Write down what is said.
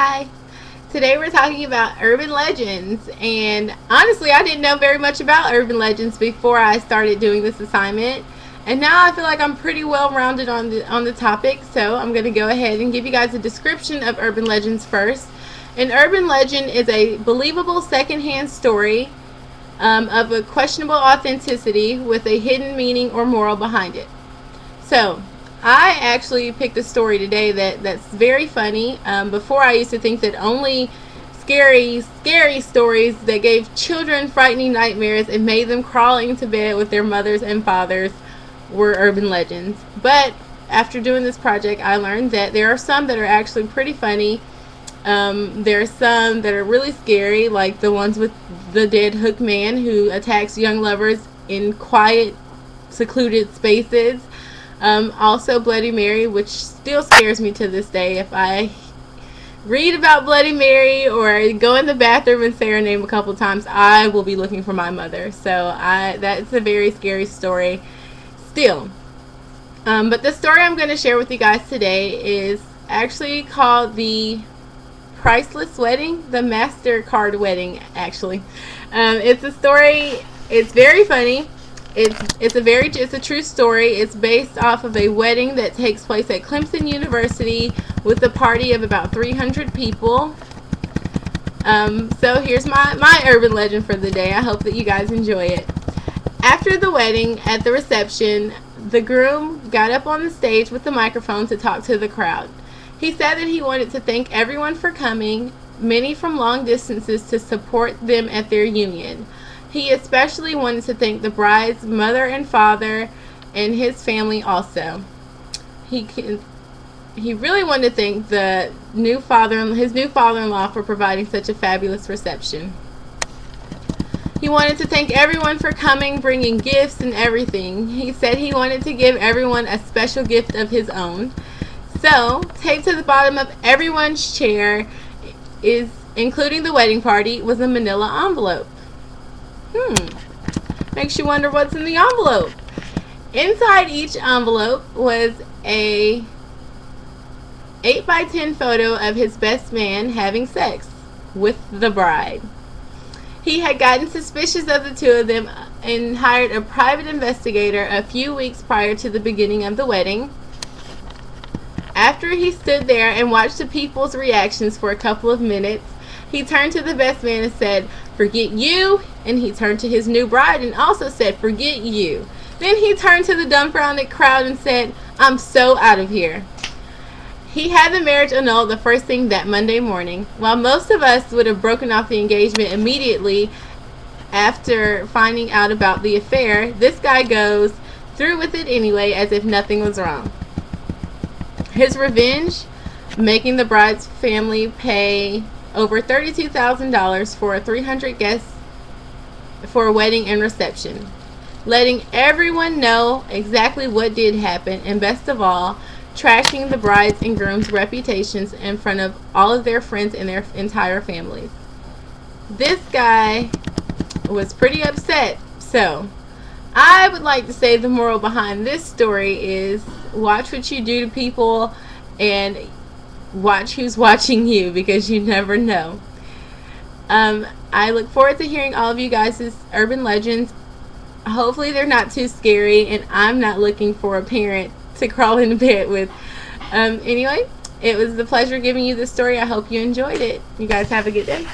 Hi. Today we're talking about urban legends, and honestly I didn't know very much about urban legends before I started doing this assignment, and now I feel like I'm pretty well rounded on the topic. So I'm going to go ahead and give you guys a description of urban legends first. An urban legend is a believable secondhand story of a questionable authenticity with a hidden meaning or moral behind it. So I actually picked a story today that's very funny. Before I used to think that only scary stories that gave children frightening nightmares and made them crawl into bed with their mothers and fathers were urban legends. But after doing this project, I learned that there are some that are actually pretty funny. There are some that are really scary, like the ones with the dead hook man who attacks young lovers in quiet, secluded spaces. Also Bloody Mary, which still scares me to this day. If I read about Bloody Mary or go in the bathroom and say her name a couple times, I will be looking for my mother. So that's a very scary story still. But the story I'm going to share with you guys today is actually called The Priceless Wedding, the MasterCard Wedding, actually. It's a story, it's very funny. It's a true story. It's based off of a wedding that takes place at Clemson University with a party of about 300 people. So here's my urban legend for the day. I hope that you guys enjoy it. After the wedding, at the reception, the groom got up on the stage with the microphone to talk to the crowd. He said that he wanted to thank everyone for coming, many from long distances, to support them at their union. He especially wanted to thank the bride's mother and father and his family also. He really wanted to thank his new father-in-law for providing such a fabulous reception. He wanted to thank everyone for coming, bringing gifts and everything. He said he wanted to give everyone a special gift of his own. So, taped to the bottom of everyone's chair, including the wedding party, was a manila envelope. Makes you wonder what's in the envelope. Inside each envelope was a 8x10 photo of his best man having sex with the bride. He had gotten suspicious of the two of them and hired a private investigator a few weeks prior to the beginning of the wedding. After he stood there and watched the people's reactions for a couple of minutes, he turned to the best man and said, "Forget you." And he turned to his new bride and also said, "Forget you." Then he turned to the dumbfounded crowd and said, "I'm so out of here." He had the marriage annulled the first thing that Monday morning. While most of us would have broken off the engagement immediately after finding out about the affair, this guy goes through with it anyway as if nothing was wrong. His revenge, making the bride's family pay over $32,000 for 300 guests for a wedding and reception, letting everyone know exactly what did happen, and best of all, trashing the bride's and groom's reputations in front of all of their friends and their entire families. This guy was pretty upset. So I would like to say the moral behind this story is watch what you do to people and watch who's watching you, because you never know. I look forward to hearing all of you guys' urban legends. Hopefully they're not too scary and I'm not looking for a parent to crawl into bed with. Anyway, it was a pleasure giving you this story. I hope you enjoyed it. You guys have a good day.